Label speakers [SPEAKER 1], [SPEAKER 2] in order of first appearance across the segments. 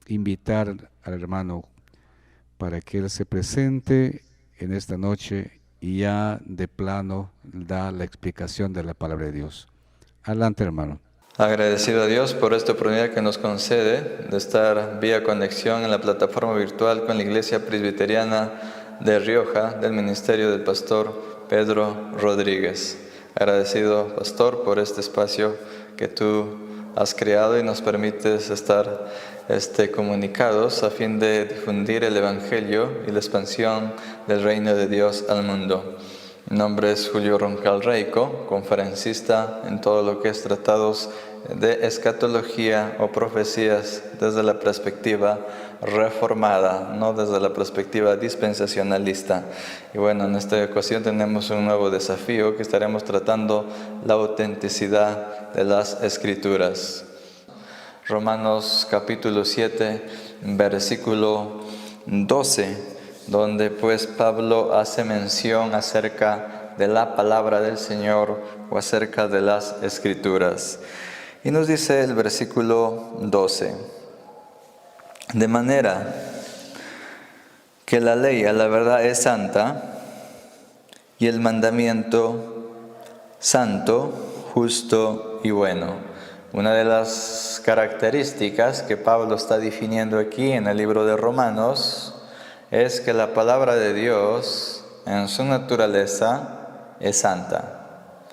[SPEAKER 1] invitar al hermano para que él se presente en esta noche y ya de plano da la explicación de la palabra de Dios. Adelante, hermano.
[SPEAKER 2] Agradecido a Dios por esta oportunidad que nos concede de estar vía conexión en la plataforma virtual con la Iglesia Presbiteriana de Rioja del Ministerio del Pastor Pedro Rodríguez. Agradecido, Pastor, por este espacio que tú has creado y nos permites estar comunicados a fin de difundir el Evangelio y la expansión del reino de Dios al mundo. Mi nombre es Julio Roncal Reico, conferencista en todo lo que es tratados de escatología o profecías desde la perspectiva reformada, no desde la perspectiva dispensacionalista. Y bueno, en esta ocasión tenemos un nuevo desafío que estaremos tratando la autenticidad de las Escrituras. Romanos capítulo 7, versículo 12. Donde pues Pablo hace mención acerca de la palabra del Señor o acerca de las Escrituras. Y nos dice el versículo 12, de manera que la ley a la verdad es santa y el mandamiento santo, justo y bueno. Una de las características que Pablo está definiendo aquí en el libro de Romanos es que la palabra de Dios en su naturaleza es santa.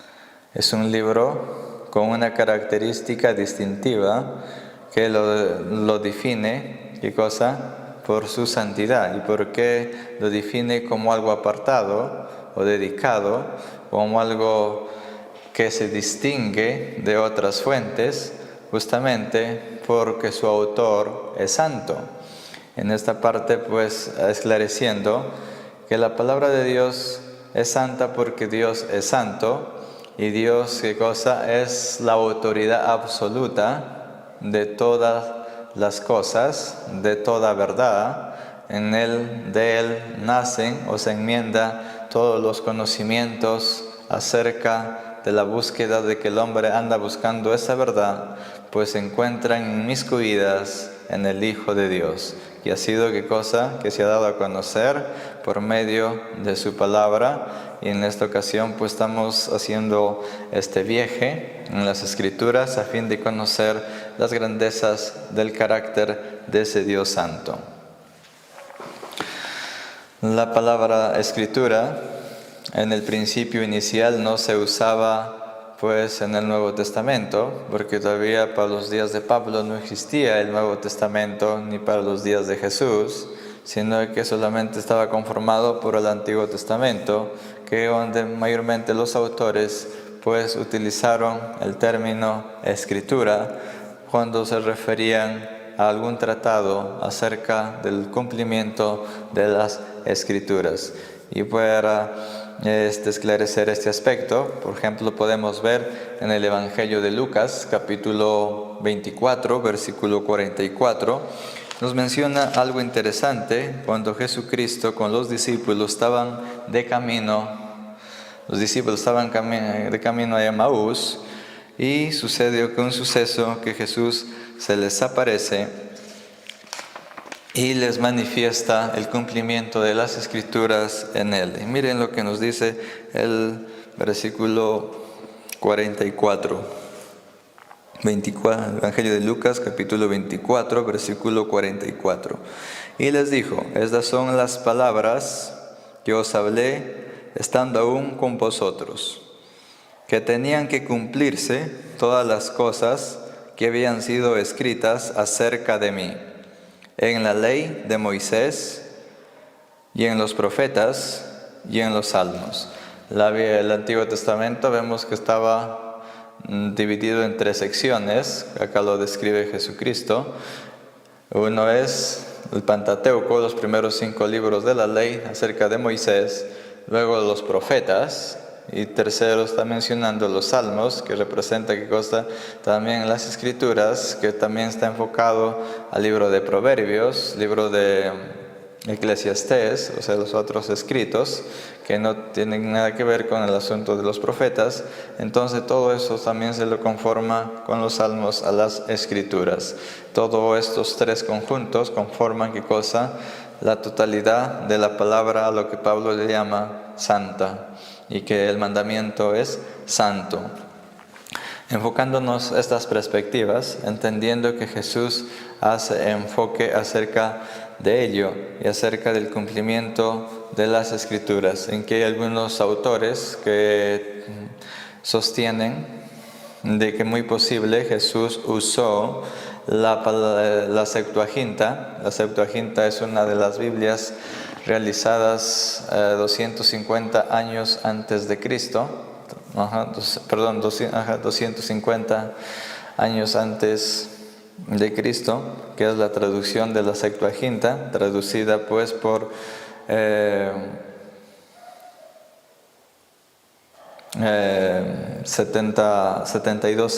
[SPEAKER 2] Es un libro con una característica distintiva que lo define, ¿qué cosa? Por su santidad. ¿Y por qué lo define como algo apartado o dedicado, como algo que se distingue de otras fuentes? Justamente porque su autor es santo. En esta parte, pues, esclareciendo que la palabra de Dios es santa porque Dios es santo y Dios, ¿qué cosa? Es la autoridad absoluta de todas las cosas, de toda verdad. De Él nacen o se enmienda todos los conocimientos acerca de la búsqueda de que el hombre anda buscando esa verdad, pues se encuentran inmiscuidas en el Hijo de Dios. Y ha sido ¿qué cosa? Que se ha dado a conocer por medio de su palabra. Y en esta ocasión pues estamos haciendo este viaje en las Escrituras a fin de conocer las grandezas del carácter de ese Dios santo. La palabra Escritura en el principio inicial no se usaba pues en el Nuevo Testamento, porque todavía para los días de Pablo no existía el Nuevo Testamento, ni para los días de Jesús, sino que solamente estaba conformado por el Antiguo Testamento, que donde mayormente los autores pues utilizaron el término escritura cuando se referían a algún tratado acerca del cumplimiento de las Escrituras. Y para esclarecer este aspecto, por ejemplo, podemos ver en el Evangelio de Lucas, capítulo 24, versículo 44, nos menciona algo interesante cuando Jesucristo con los discípulos estaban de camino, de camino a Emaús, y sucedió un suceso que Jesús se les aparece y les manifiesta el cumplimiento de las Escrituras en él. Y miren lo que nos dice el versículo 44. Evangelio de Lucas, capítulo 24, versículo 44. Y les dijo, estas son las palabras que os hablé estando aún con vosotros, que tenían que cumplirse todas las cosas que habían sido escritas acerca de mí en la ley de Moisés y en los profetas y en los salmos. El Antiguo Testamento vemos que estaba dividido en 3 secciones, acá lo describe Jesucristo. Uno es el Pentateuco, los primeros 5 libros de la ley acerca de Moisés, luego los profetas, y tercero está mencionando los salmos, que representa ¿qué cosa? También las Escrituras, que también está enfocado al libro de Proverbios, libro de Eclesiastés, o sea, los otros escritos que no tienen nada que ver con el asunto de los profetas. Entonces todo eso también se lo conforma con los salmos a las escrituras. Todos estos tres conjuntos conforman, ¿qué cosa? La totalidad de la palabra a lo que Pablo le llama santa, y que el mandamiento es santo. Enfocándonos estas perspectivas, entendiendo que Jesús hace enfoque acerca de ello y acerca del cumplimiento de las Escrituras, en que hay algunos autores que sostienen de que muy posible Jesús usó la Septuaginta. La Septuaginta es una de las Biblias realizadas 250 años antes de Cristo. 250 años antes de Cristo, que es la traducción de la Septuaginta, traducida pues por 72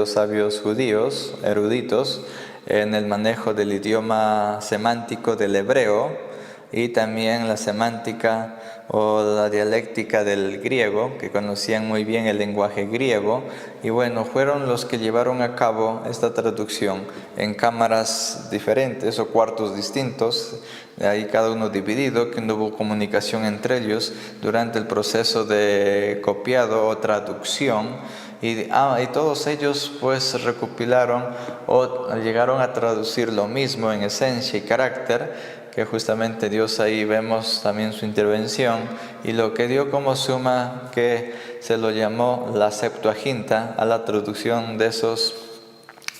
[SPEAKER 2] sabios judíos, eruditos, en el manejo del idioma semántico del hebreo, y también la semántica o la dialéctica del griego, que conocían muy bien el lenguaje griego, y bueno, fueron los que llevaron a cabo esta traducción en cámaras diferentes o cuartos distintos, de ahí cada uno dividido, que no hubo comunicación entre ellos durante el proceso de copiado o traducción. Y todos ellos pues recopilaron o llegaron a traducir lo mismo en esencia y carácter, que justamente Dios ahí vemos también su intervención, y lo que dio como suma que se lo llamó la Septuaginta a la traducción de esos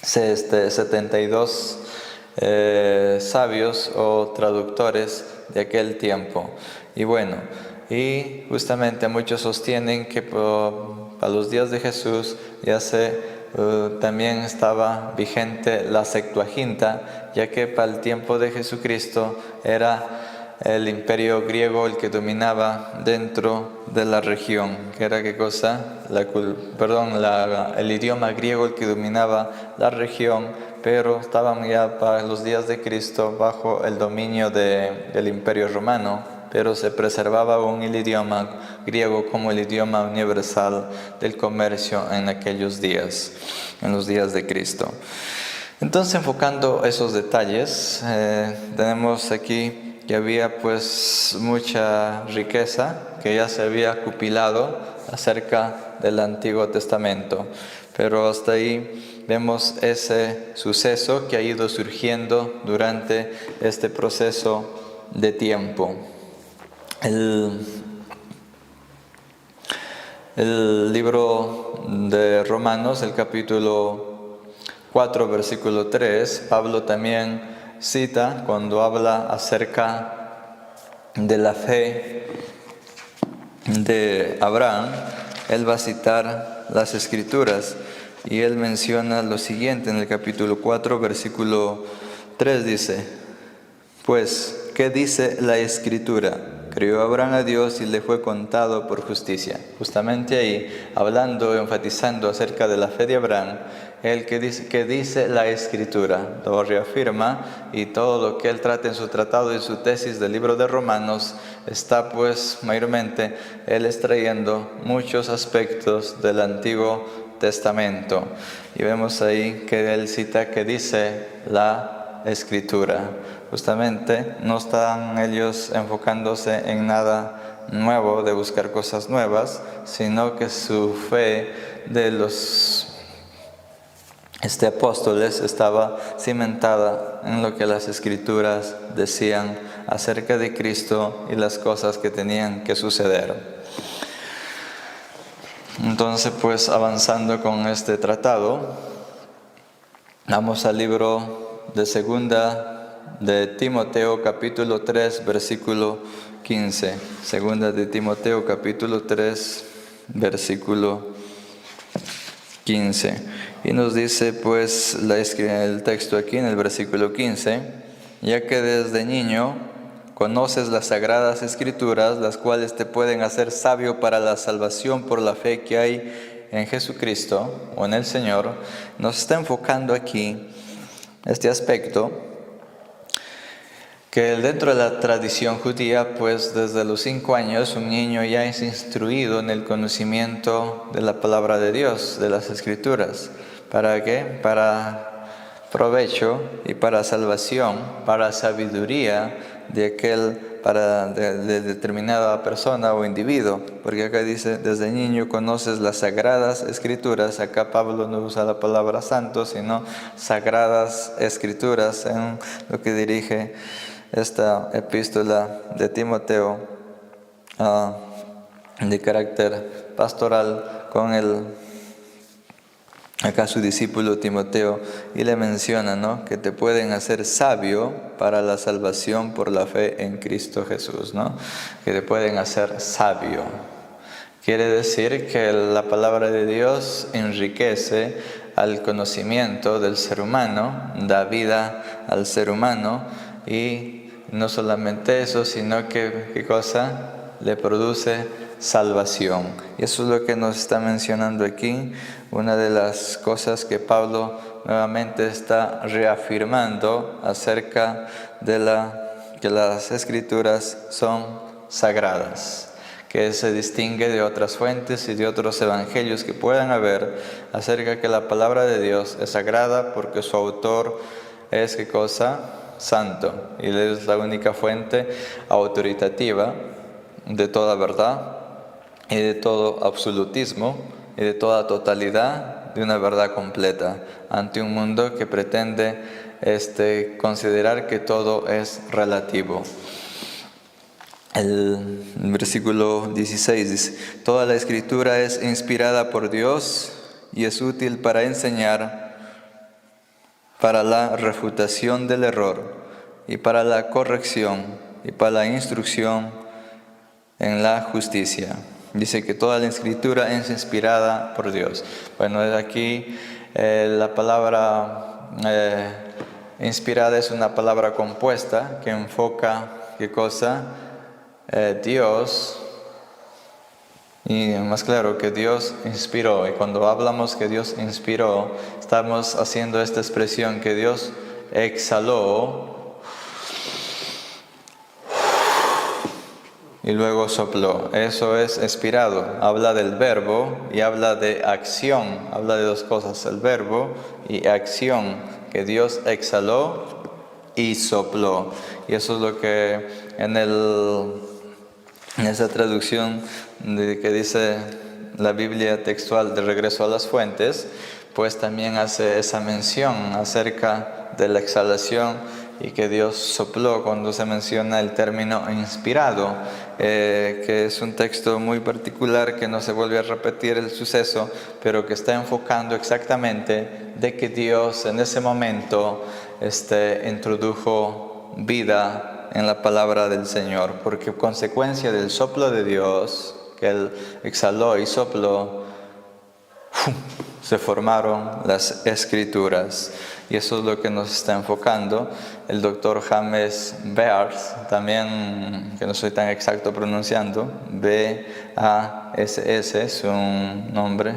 [SPEAKER 2] 72 sabios o traductores de aquel tiempo. Y bueno, y justamente muchos sostienen que a los días de Jesús ya también estaba vigente la Septuaginta, ya que para el tiempo de Jesucristo era el imperio griego el que dominaba dentro de la región, que era ¿qué cosa? El idioma griego el que dominaba la región, pero estaban ya para los días de Cristo bajo el dominio del imperio romano, pero se preservaba aún el idioma griego como el idioma universal del comercio en aquellos días, en los días de Cristo. Entonces, enfocando esos detalles, tenemos aquí que había pues mucha riqueza que ya se había acupilado acerca del Antiguo Testamento, pero hasta ahí vemos ese suceso que ha ido surgiendo durante este proceso de tiempo. El libro de Romanos, el capítulo 4, versículo 3, Pablo también cita cuando habla acerca de la fe de Abraham. Él va a citar las Escrituras y él menciona lo siguiente en el capítulo 4, versículo 3, dice: pues, ¿qué dice la Escritura? Creyó Abraham a Dios y le fue contado por justicia. Justamente ahí, hablando, enfatizando acerca de la fe de Abraham, él que dice la Escritura, lo reafirma, y todo lo que él trata en su tratado y su tesis del libro de Romanos está pues mayormente él extrayendo muchos aspectos del Antiguo Testamento. Y vemos ahí que él cita que dice la Escritura. Justamente no están ellos enfocándose en nada nuevo, de buscar cosas nuevas, sino que su fe de los apóstoles estaba cimentada en lo que las Escrituras decían acerca de Cristo y las cosas que tenían que suceder. Entonces, pues avanzando con este tratado, vamos al libro de Segunda de Timoteo, capítulo 3, versículo 15. Segunda de Timoteo, capítulo 3, versículo 15. Y nos dice pues el texto aquí en el versículo 15: ya que desde niño conoces las sagradas Escrituras, las cuales te pueden hacer sabio para la salvación por la fe que hay en Jesucristo o en el Señor. Nos está enfocando aquí este aspecto, que dentro de la tradición judía, pues desde los 5 años un niño ya es instruido en el conocimiento de la palabra de Dios, de las Escrituras. ¿Para qué? Para provecho y para salvación, para sabiduría de determinada persona o individuo. Porque acá dice, desde niño conoces las sagradas escrituras. Acá Pablo no usa la palabra santo, sino sagradas escrituras en lo que dirige esta epístola de Timoteo de carácter pastoral con acá su discípulo Timoteo, y le menciona, ¿no?, que te pueden hacer sabio para la salvación por la fe en Cristo Jesús, ¿no? Que te pueden hacer sabio. Quiere decir que la palabra de Dios enriquece al conocimiento del ser humano, da vida al ser humano, y no solamente eso, sino que, ¿qué cosa? Le produce salvación. Y eso es lo que nos está mencionando aquí, una de las cosas que Pablo nuevamente está reafirmando acerca de que las Escrituras son sagradas, que se distingue de otras fuentes y de otros evangelios que puedan haber acerca que la palabra de Dios es sagrada porque su autor es, ¿qué cosa? Santo, y es la única fuente autoritativa de toda verdad y de todo absolutismo y de toda totalidad de una verdad completa ante un mundo que pretende considerar que todo es relativo. El versículo 16 dice, toda la escritura es inspirada por Dios y es útil para enseñar, para la refutación del error y para la corrección y para la instrucción en la justicia. Dice que toda la escritura es inspirada por Dios. Bueno, aquí la palabra inspirada es una palabra compuesta que enfoca, ¿qué cosa? Dios, y más claro que Dios inspiró. Y cuando hablamos que Dios inspiró, estamos haciendo esta expresión que Dios exhaló y luego sopló. Eso es inspirado. Habla del verbo y habla de acción. Habla de dos cosas, el verbo y acción, que Dios exhaló y sopló. Y eso es lo que en esa traducción que dice la Biblia textual de Regreso a las Fuentes, pues también hace esa mención acerca de la exhalación y que Dios sopló cuando se menciona el término inspirado, que es un texto muy particular que no se vuelve a repetir el suceso, pero que está enfocando exactamente de que Dios en ese momento introdujo vida en la palabra del Señor, porque consecuencia del soplo de Dios, que Él exhaló y sopló, se formaron las Escrituras. Y eso es lo que nos está enfocando el doctor James Bears, también, que no soy tan exacto pronunciando, B-A-S-S, es un nombre.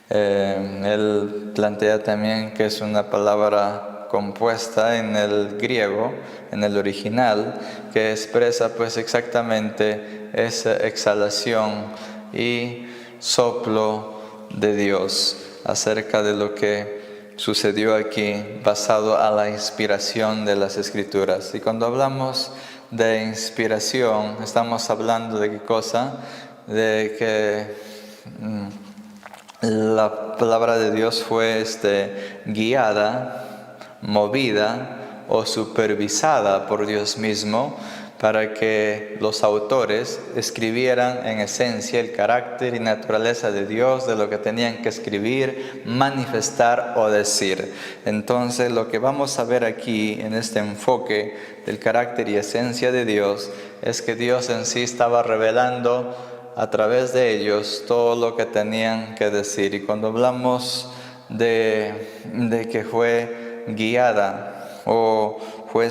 [SPEAKER 2] Él plantea también que es una palabra compuesta en el griego, en el original, que expresa pues exactamente esa exhalación y soplo de Dios acerca de lo que sucedió aquí basado a la inspiración de las Escrituras. Y cuando hablamos de inspiración, estamos hablando de qué cosa? De que la palabra de Dios fue guiada, movida o supervisada por Dios mismo para que los autores escribieran en esencia el carácter y naturaleza de Dios, de lo que tenían que escribir, manifestar o decir. Entonces, lo que vamos a ver aquí en este enfoque del carácter y esencia de Dios es que Dios en sí estaba revelando a través de ellos todo lo que tenían que decir. Y cuando hablamos de que fue guiada o fue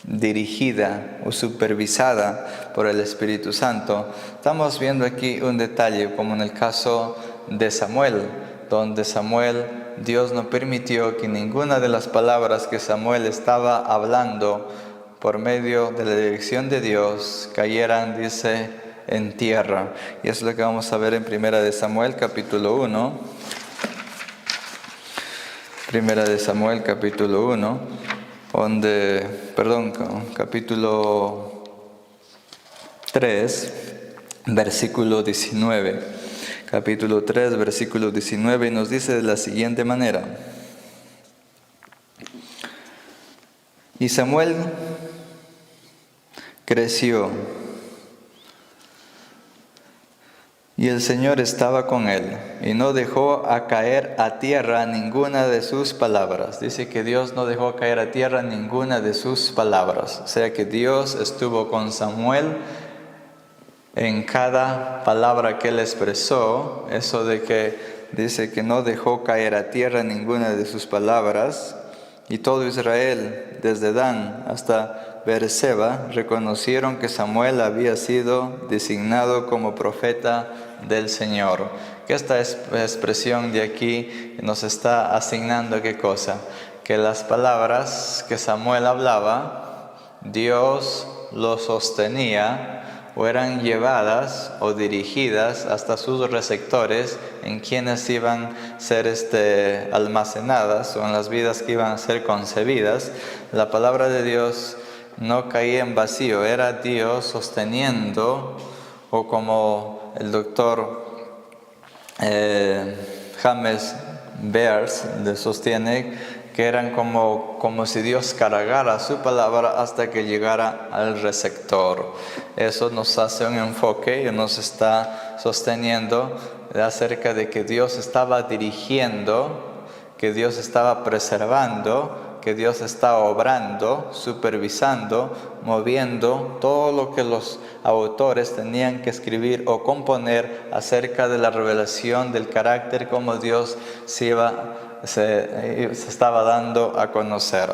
[SPEAKER 2] dirigida o supervisada por el Espíritu Santo, estamos viendo aquí un detalle, como en el caso de Samuel. donde Dios no permitió que ninguna de las palabras que Samuel estaba hablando por medio de la dirección de Dios cayeran, dice, en tierra. Y eso es lo que vamos a ver en Primera de Samuel, capítulo 1. Primera de Samuel, capítulo 1, capítulo 3, versículo 19. Capítulo 3, versículo 19, y nos dice de la siguiente manera: y Samuel creció, y el Señor estaba con él, y no dejó a caer a tierra ninguna de sus palabras. Dice que Dios no dejó caer a tierra ninguna de sus palabras. O sea que Dios estuvo con Samuel en cada palabra que él expresó. Eso de que dice que no dejó caer a tierra ninguna de sus palabras. Y todo Israel, desde Dan hasta Beerseba, reconocieron que Samuel había sido designado como profeta del Señor. Que esta expresión de aquí nos está asignando ¿qué cosa? Que las palabras que Samuel hablaba, Dios lo sostenía, o eran llevadas o dirigidas hasta sus receptores, en quienes iban a ser almacenadas, o en las vidas que iban a ser concebidas. La palabra de Dios no caía en vacío, era Dios sosteniendo, o como el doctor James Bears le sostiene, que eran como si Dios cargara su palabra hasta que llegara al receptor. Eso nos hace un enfoque y nos está sosteniendo acerca de que Dios estaba dirigiendo, que Dios estaba preservando, que Dios está obrando, supervisando, moviendo todo lo que los autores tenían que escribir o componer acerca de la revelación del carácter como Dios se estaba dando a conocer.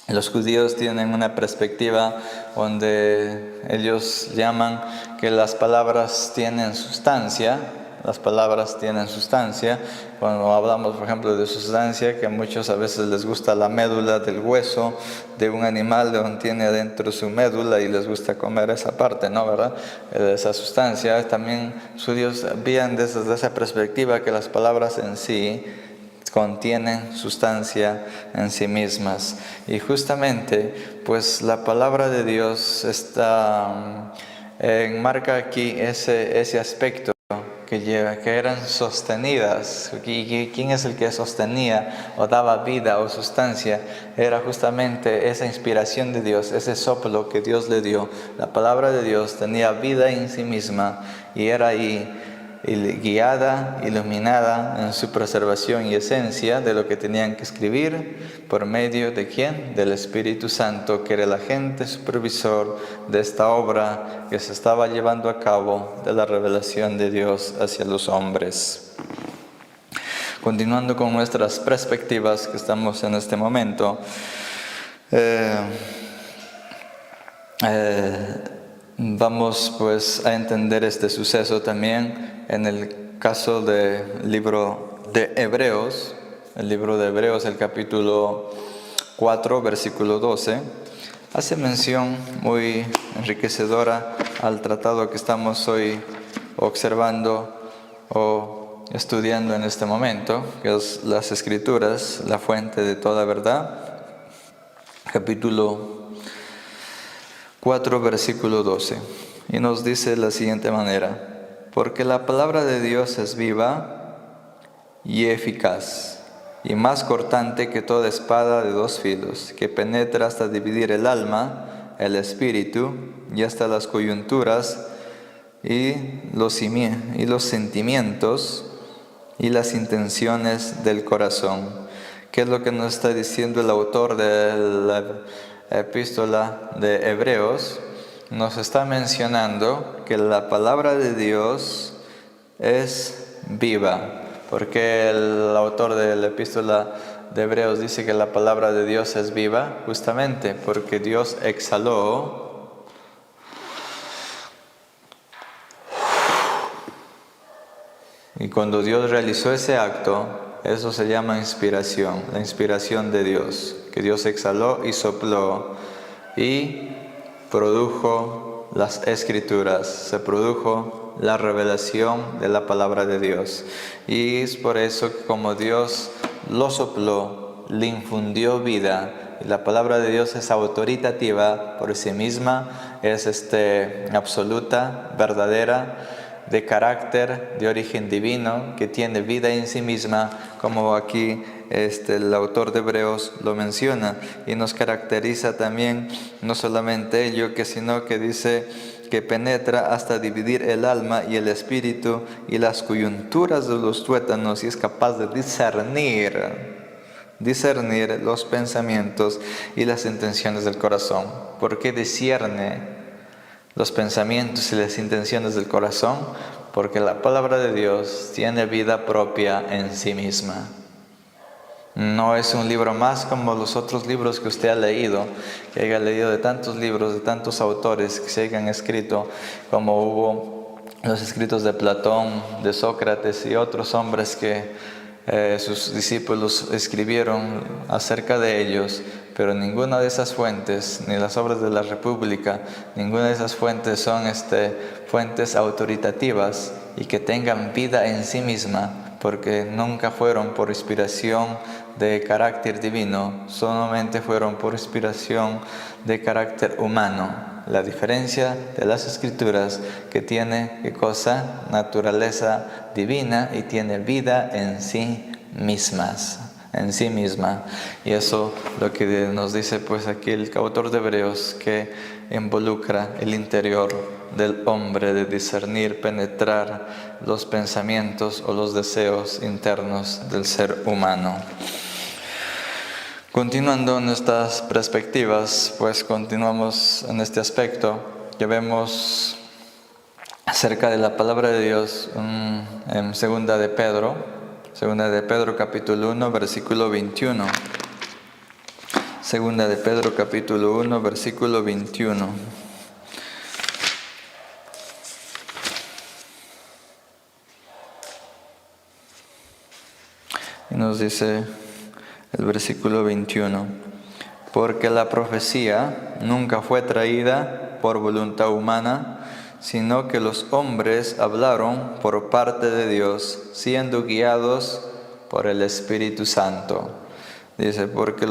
[SPEAKER 2] Los judíos tienen una perspectiva donde ellos llaman que las palabras tienen sustancia. Las palabras tienen sustancia. Cuando hablamos, por ejemplo, de sustancia, que a muchos a veces les gusta la médula del hueso de un animal, donde tiene adentro su médula y les gusta comer esa parte, ¿no? ¿Verdad? Esa sustancia. También los judíos veían desde esa perspectiva que las palabras en sí contienen sustancia en sí mismas. Y justamente, pues la palabra de Dios enmarca aquí ese aspecto que eran sostenidas. ¿Y quién es el que sostenía o daba vida o sustancia? Era justamente esa inspiración de Dios, ese soplo que Dios le dio. La palabra de Dios tenía vida en sí misma y era ahí guiada, iluminada en su preservación y esencia de lo que tenían que escribir. ¿Por medio de quién? Del Espíritu Santo, que era el agente supervisor de esta obra que se estaba llevando a cabo de la revelación de Dios hacia los hombres. Continuando con nuestras perspectivas que estamos en este momento, vamos pues a entender este suceso también en el caso del libro de Hebreos. El libro de Hebreos, el capítulo 4, versículo 12, hace mención muy enriquecedora al tratado que estamos hoy observando o estudiando en este momento, que es las Escrituras, la fuente de toda verdad. Capítulo 4, versículo 12, y nos dice de la siguiente manera: porque la palabra de Dios es viva y eficaz, y más cortante que toda espada de dos filos, que penetra hasta dividir el alma, el espíritu, y hasta las coyunturas, y los sentimientos, y las intenciones del corazón. ¿Qué es lo que nos está diciendo el autor de la epístola de Hebreos? Nos está mencionando que la palabra de Dios es viva, porque el autor de la epístola de Hebreos dice que la palabra de Dios es viva, justamente porque Dios exhaló Y cuando Dios realizó ese acto, eso se llama inspiración, la inspiración de Dios, que Dios exhaló y sopló y produjo las escrituras, se produjo la revelación de la palabra de Dios. Y es por eso que como Dios lo sopló, le infundió vida, y la palabra de Dios es autoritativa por sí misma, es absoluta, verdadera, de carácter, de origen divino, que tiene vida en sí misma, como aquí el autor de Hebreos lo menciona, y nos caracteriza también no solamente ello, sino que dice que penetra hasta dividir el alma y el espíritu y las coyunturas de los tuétanos, y es capaz de discernir los pensamientos y las intenciones del corazón. ¿Por qué discierne los pensamientos y las intenciones del corazón? Porque la palabra de Dios tiene vida propia en sí misma. No es un libro más como los otros libros que usted ha leído, que haya leído de tantos libros, de tantos autores que se hayan escrito, como hubo los escritos de Platón, de Sócrates y otros hombres que sus discípulos escribieron acerca de ellos, pero ninguna de esas fuentes, ni las obras de la República, ninguna de esas fuentes son fuentes autoritativas y que tengan vida en sí misma, porque nunca fueron por inspiración de carácter divino, solamente fueron por inspiración de carácter humano. La diferencia de las Escrituras, que tiene, ¿qué cosa? Naturaleza divina y tiene vida en sí mismas, en sí misma. Y eso lo que nos dice pues aquí el autor de Hebreos, que involucra el interior del hombre, de discernir, penetrar los pensamientos o los deseos internos del ser humano. Continuando nuestras perspectivas, pues continuamos en este aspecto que vemos acerca de la palabra de Dios en Segunda de Pedro capítulo 1, versículo 21. Segunda de Pedro capítulo 1, versículo 21. Y nos dice el versículo 21, porque la profecía nunca fue traída por voluntad humana, sino que los hombres hablaron por parte de Dios, siendo guiados por el Espíritu Santo. Dice, porque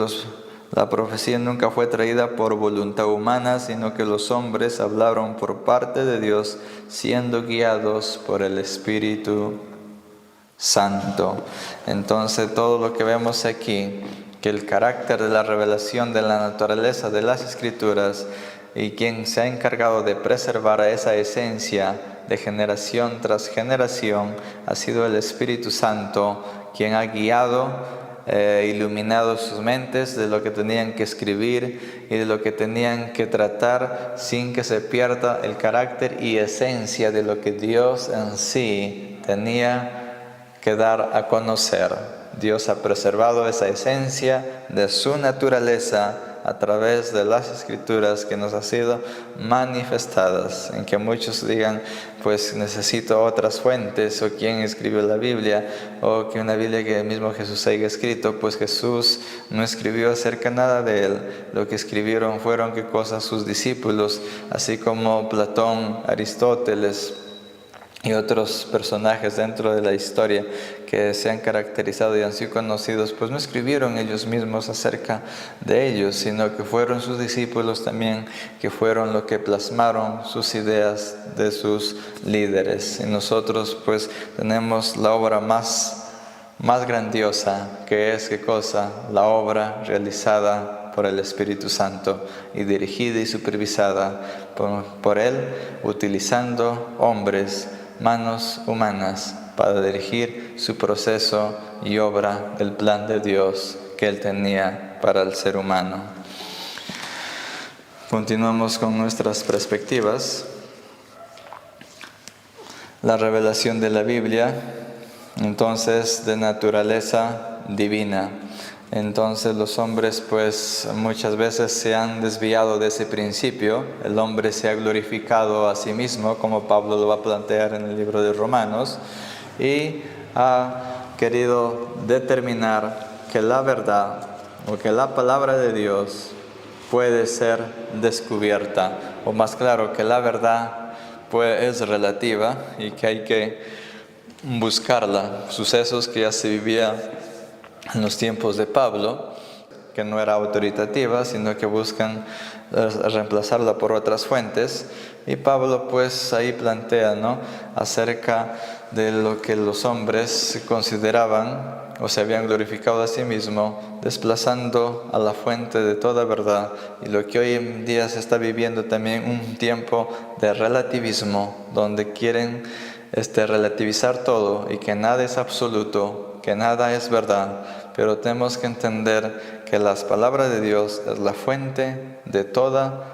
[SPEAKER 2] la profecía nunca fue traída por voluntad humana, sino que los hombres hablaron por parte de Dios, siendo guiados por el Espíritu Santo. Entonces todo lo que vemos aquí, que el carácter de la revelación de la naturaleza de las Escrituras, y quien se ha encargado de preservar esa esencia de generación tras generación, ha sido el Espíritu Santo, quien ha guiado, iluminado sus mentes de lo que tenían que escribir y de lo que tenían que tratar, sin que se pierda el carácter y esencia de lo que Dios en sí tenía que dar a conocer. Dios ha preservado esa esencia de su naturaleza a través de las Escrituras que nos han sido manifestadas, en que muchos digan, pues necesito otras fuentes, o quién escribió la Biblia, o que una Biblia que el mismo Jesús haya escrito. Pues Jesús no escribió acerca nada de él, lo que escribieron fueron qué cosas sus discípulos, así como Platón, Aristóteles y otros personajes dentro de la historia que se han caracterizado y han sido conocidos, pues no escribieron ellos mismos acerca de ellos, sino que fueron sus discípulos también, que fueron los que plasmaron sus ideas de sus líderes. Y nosotros pues tenemos la obra más grandiosa, que es, ¿qué cosa? La obra realizada por el Espíritu Santo y dirigida y supervisada por Él, utilizando hombres, manos humanas, para dirigir su proceso y obra del plan de Dios que Él tenía para el ser humano. Continuamos con nuestras perspectivas. La revelación de la Biblia, entonces, de naturaleza divina. Entonces los hombres pues muchas veces se han desviado de ese principio. El hombre se ha glorificado a sí mismo, como Pablo lo va a plantear en el libro de Romanos, y ha querido determinar que la verdad o que la palabra de Dios puede ser descubierta, o más claro, que la verdad es relativa y que hay que buscarla. Sucesos que ya se vivía en los tiempos de Pablo, que no era autoritativa, sino que buscan reemplazarla por otras fuentes. Y Pablo pues ahí plantea, ¿no?, acerca de lo que los hombres consideraban o se habían glorificado a sí mismos, desplazando a la fuente de toda verdad. Y lo que hoy en día se está viviendo también un tiempo de relativismo, donde quieren relativizar todo y que nada es absoluto, que nada es verdad. Pero tenemos que entender que las palabras de Dios es la fuente de toda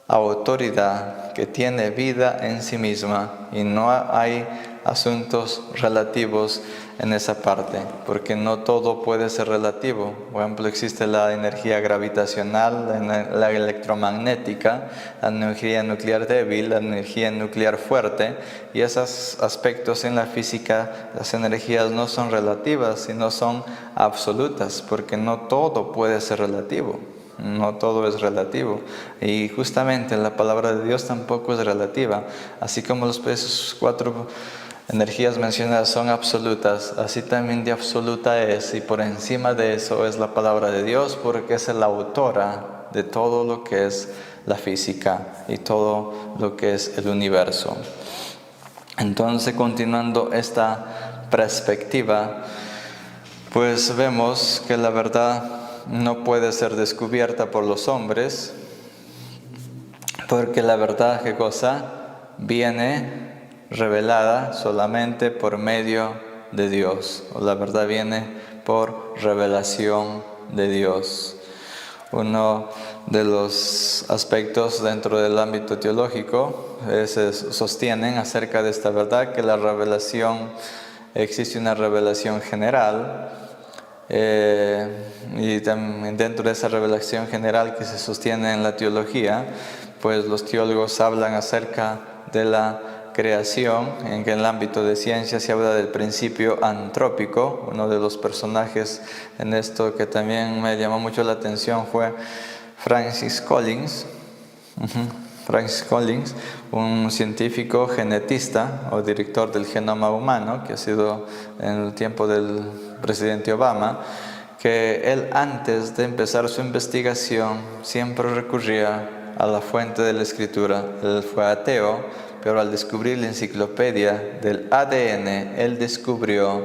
[SPEAKER 2] autoridad que tiene vida en sí misma, y no hay asuntos relativos en esa parte, porque no todo puede ser relativo. Por ejemplo, existe la energía gravitacional, la electromagnética, la energía nuclear débil, la energía nuclear fuerte, y esos aspectos en la física, las energías no son relativas, sino son absolutas, porque no todo puede ser relativo. No todo es relativo, y justamente la palabra de Dios tampoco es relativa. Así como esos 4 energías mencionadas son absolutas, así también de absoluta es, y por encima de eso es la palabra de Dios, porque es la autora de todo lo que es la física y todo lo que es el universo. Entonces, continuando esta perspectiva, pues vemos que la verdad no puede ser descubierta por los hombres, porque la verdad, ¿qué cosa? Viene revelada solamente por medio de Dios. La verdad viene por revelación de Dios. Uno de los aspectos dentro del ámbito teológico se sostienen acerca de esta verdad, que la revelación, existe una revelación general, y también dentro de esa revelación general que se sostiene en la teología, pues los teólogos hablan acerca de la creación. En el ámbito de ciencia se habla del principio antrópico. Uno de los personajes en esto que también me llamó mucho la atención fue Francis Collins. Francis Collins, un científico genetista o director del genoma humano, que ha sido en el tiempo del presidente Obama, que él, antes de empezar su investigación, siempre recurría a la fuente de la escritura. Él fue ateo, pero al descubrir la enciclopedia del ADN, él descubrió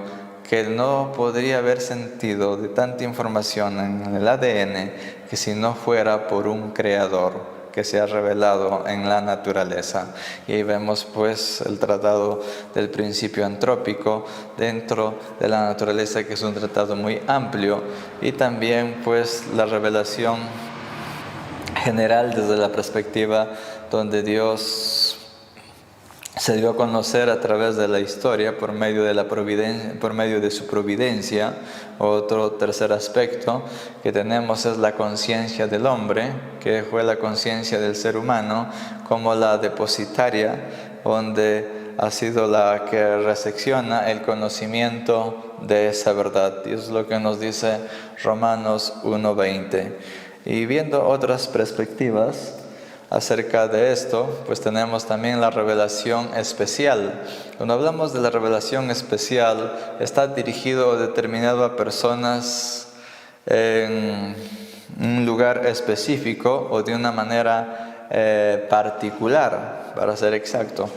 [SPEAKER 2] que no podría haber sentido de tanta información en el ADN que si no fuera por un creador que se ha revelado en la naturaleza. Y ahí vemos pues el tratado del principio antrópico dentro de la naturaleza, que es un tratado muy amplio, y también pues la revelación general desde la perspectiva donde Dios se dio a conocer a través de la historia por medio de la providencia, por medio de su providencia. Otro tercer aspecto que tenemos es la conciencia del hombre, que fue la conciencia del ser humano como la depositaria, donde ha sido la que recepciona el conocimiento de esa verdad. Y es lo que nos dice Romanos 1:20. Y viendo otras perspectivas acerca de esto, pues tenemos también la revelación especial. Cuando hablamos de la revelación especial, está dirigido o determinado a personas en un lugar específico o de una manera particular, para ser exacto.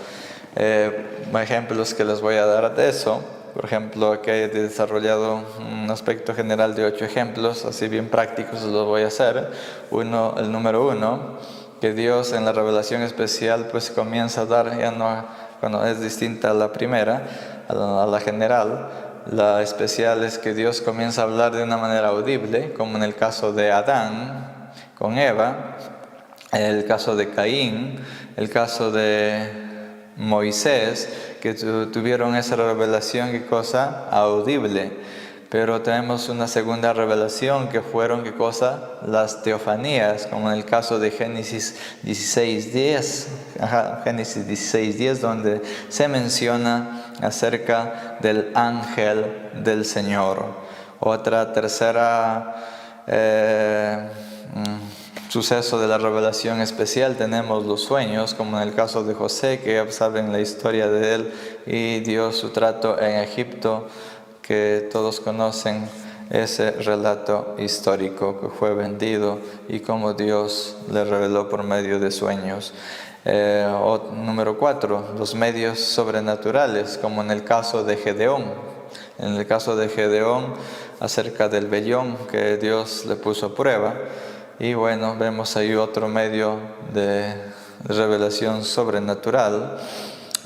[SPEAKER 2] Ejemplos que les voy a dar de eso. Por ejemplo, aquí he desarrollado un aspecto general de 8 ejemplos, así bien prácticos los voy a hacer. El número 1, que Dios en la revelación especial pues comienza a dar, ya no, cuando es distinta a la primera, a la general. La especial es que Dios comienza a hablar de una manera audible, como en el caso de Adán con Eva, el caso de Caín, el caso de Moisés, que tuvieron esa revelación, ¿qué cosa? Audible. Pero tenemos una segunda revelación que fueron, ¿qué cosa? Las teofanías, como en el caso de Génesis 16:10, Génesis 16:10, donde se menciona acerca del ángel del Señor. Tercera suceso de la revelación especial, tenemos los sueños, como en el caso de José, que ya saben la historia de él y Dios su trato en Egipto, que todos conocen ese relato histórico, que fue vendido y cómo Dios le reveló por medio de sueños. Número 4, los medios sobrenaturales, como en el caso de Gedeón. En el caso de Gedeón, acerca del vellón que Dios le puso a prueba. Y bueno, vemos ahí otro medio de revelación sobrenatural.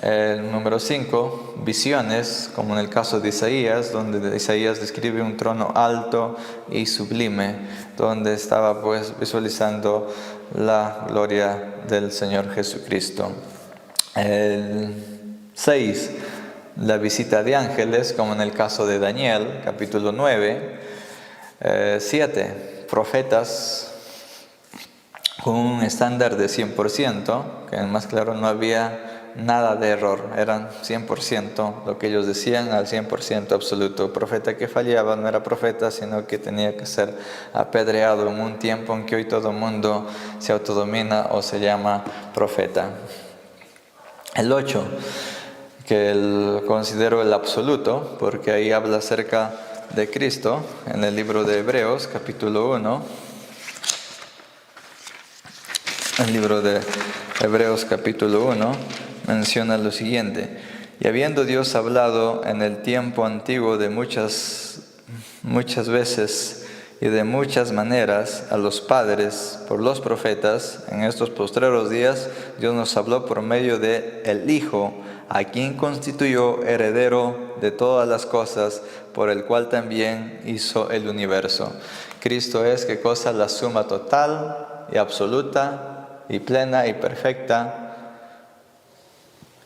[SPEAKER 2] El número 5, visiones, como en el caso de Isaías, donde Isaías describe un trono alto y sublime, donde estaba pues visualizando la gloria del Señor Jesucristo. El 6, la visita de ángeles, como en el caso de Daniel, capítulo 9. 7, profetas con un estándar de 100%, que más claro no había nada de error, eran 100% lo que ellos decían, al 100% absoluto. Profeta que fallaba no era profeta, sino que tenía que ser apedreado en un tiempo en que hoy todo el mundo se autodomina o se llama profeta. El 8, que considero el absoluto, porque ahí habla acerca de Cristo, en el libro de Hebreos, capítulo 1. El libro de Hebreos, capítulo 1, menciona lo siguiente: y habiendo Dios hablado en el tiempo antiguo de muchas veces y de muchas maneras a los padres por los profetas, en estos postreros días Dios nos habló por medio de el Hijo, a quien constituyó heredero de todas las cosas, por el cual también hizo el universo. Cristo es, ¿qué cosa? La suma total y absoluta y plena y perfecta.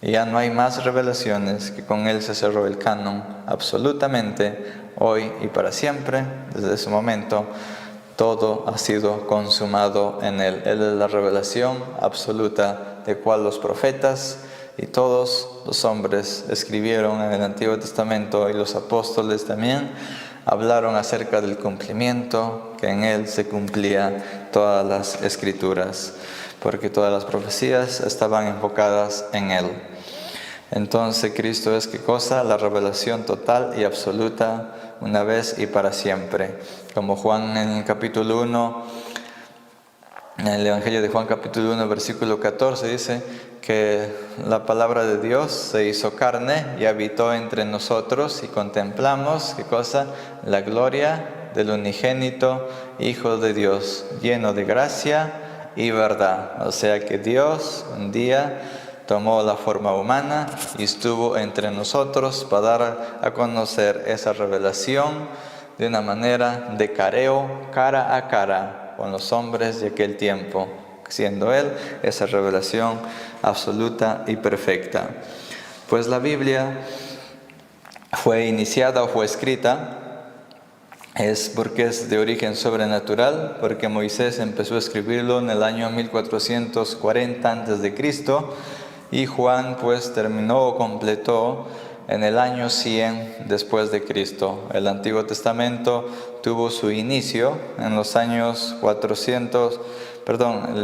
[SPEAKER 2] Y ya no hay más revelaciones, que con Él se cerró el canon absolutamente, hoy y para siempre. Desde ese momento todo ha sido consumado en Él. Él es la revelación absoluta de cual los profetas y todos los hombres escribieron en el Antiguo Testamento, y los apóstoles también hablaron acerca del cumplimiento, que en Él se cumplía todas las escrituras, porque todas las profecías estaban enfocadas en Él. Entonces Cristo es, ¿qué cosa? La revelación total y absoluta, una vez y para siempre. Como Juan en el capítulo 1, en el Evangelio de Juan capítulo 1, versículo 14, dice que la palabra de Dios se hizo carne y habitó entre nosotros, y contemplamos, ¿qué cosa? La gloria del unigénito Hijo de Dios, lleno de gracia y verdad. O sea que Dios un día tomó la forma humana y estuvo entre nosotros para dar a conocer esa revelación de una manera de careo, cara a cara, con los hombres de aquel tiempo, siendo Él esa revelación absoluta y perfecta. Pues la Biblia fue iniciada o fue escrita, es porque es de origen sobrenatural, porque Moisés empezó a escribirlo en el año 1440 a.C., y Juan pues terminó o completó en el año 100 después de Cristo. El Antiguo Testamento tuvo su inicio en los años 400, el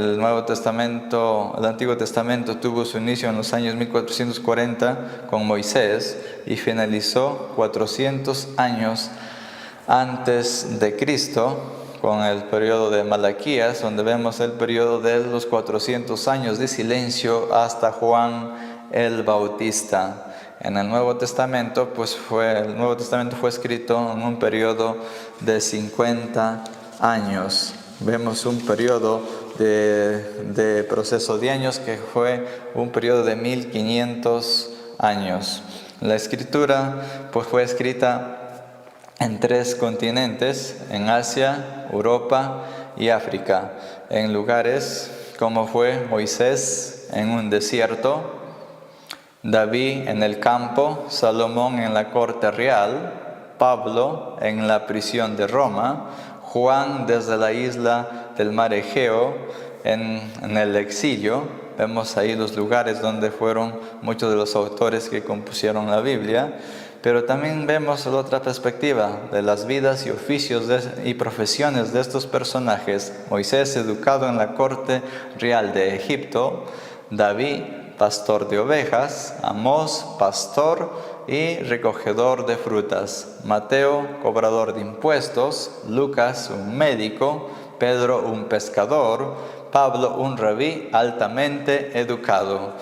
[SPEAKER 2] Antiguo Testamento tuvo su inicio en los años 1440 con Moisés y finalizó 400 años antes de Cristo, con el periodo de Malaquías, donde vemos el periodo de los 400 años de silencio hasta Juan el Bautista. En el Nuevo Testamento, el Nuevo Testamento fue escrito en un periodo de 50 años. Vemos un periodo de proceso de años que fue un periodo de 1500 años. La escritura fue escrita en 3 continentes, en Asia, Europa y África, en lugares como fue Moisés en un desierto, David en el campo, Salomón en la corte real, Pablo en la prisión de Roma, Juan desde la isla del mar Egeo en el exilio, Vemos ahí los lugares donde fueron muchos de los autores que compusieron la Biblia, pero también vemos la otra perspectiva de las vidas y oficios y profesiones de estos personajes. Moisés, educado en la corte real de Egipto; David, pastor de ovejas; Amós, pastor y recogedor de frutas; Mateo, cobrador de impuestos; Lucas, un médico; Pedro, un pescador; Pablo, un rabí altamente educado.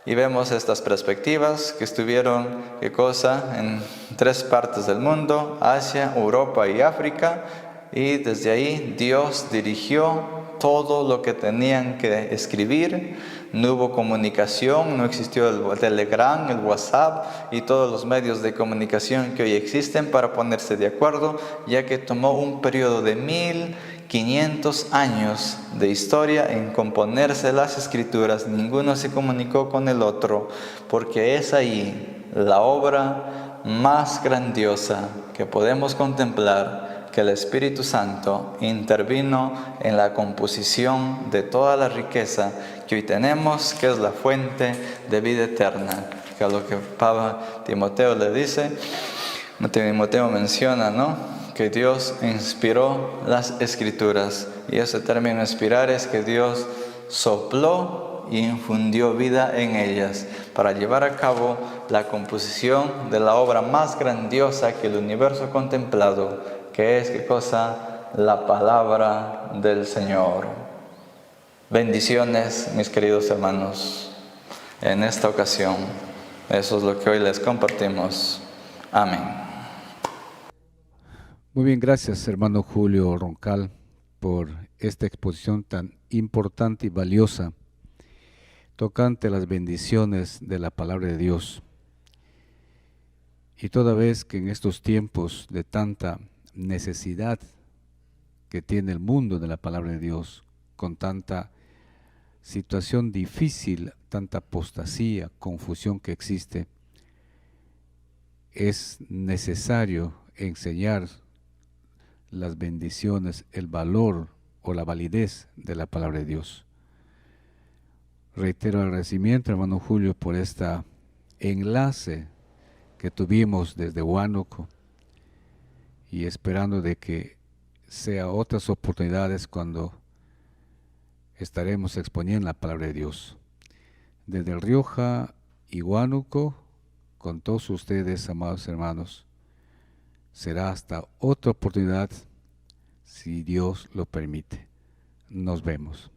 [SPEAKER 2] Y vemos estas perspectivas que estuvieron, en 3 partes del mundo: Asia, Europa y África. Y desde ahí Dios dirigió todo lo que tenían que escribir. No hubo comunicación, no existió el Telegram, el WhatsApp y todos los medios de comunicación que hoy existen para ponerse de acuerdo, ya que tomó un periodo de 1500 años de historia en componerse las escrituras. Ninguno se comunicó con el otro, porque es ahí la obra más grandiosa que podemos contemplar, que el Espíritu Santo intervino en la composición de toda la riqueza que hoy tenemos, que es la fuente de vida eterna. Que es lo que Timoteo le dice, Timoteo menciona, ¿no?, que Dios inspiró las Escrituras. Y ese término inspirar es que Dios sopló y infundió vida en ellas para llevar a cabo la composición de la obra más grandiosa que el universo ha contemplado, que es, ¿qué cosa? La palabra del Señor. Bendiciones, mis queridos hermanos, en esta ocasión. Eso es lo que hoy les compartimos. Amén.
[SPEAKER 1] Muy bien, gracias hermano Julio Roncal por esta exposición tan importante y valiosa tocante las bendiciones de la palabra de Dios. Y toda vez que en estos tiempos de tanta necesidad que tiene el mundo de la palabra de Dios, con tanta situación difícil, tanta apostasía, confusión que existe, es necesario enseñar las bendiciones, el valor o la validez de la palabra de Dios. Reitero el agradecimiento, hermano Julio, por este enlace que tuvimos desde Huánuco, y esperando de que sea otras oportunidades cuando estaremos exponiendo la palabra de Dios. Desde el Rioja y Huánuco, con todos ustedes, amados hermanos, será hasta otra oportunidad, si Dios lo permite. Nos vemos.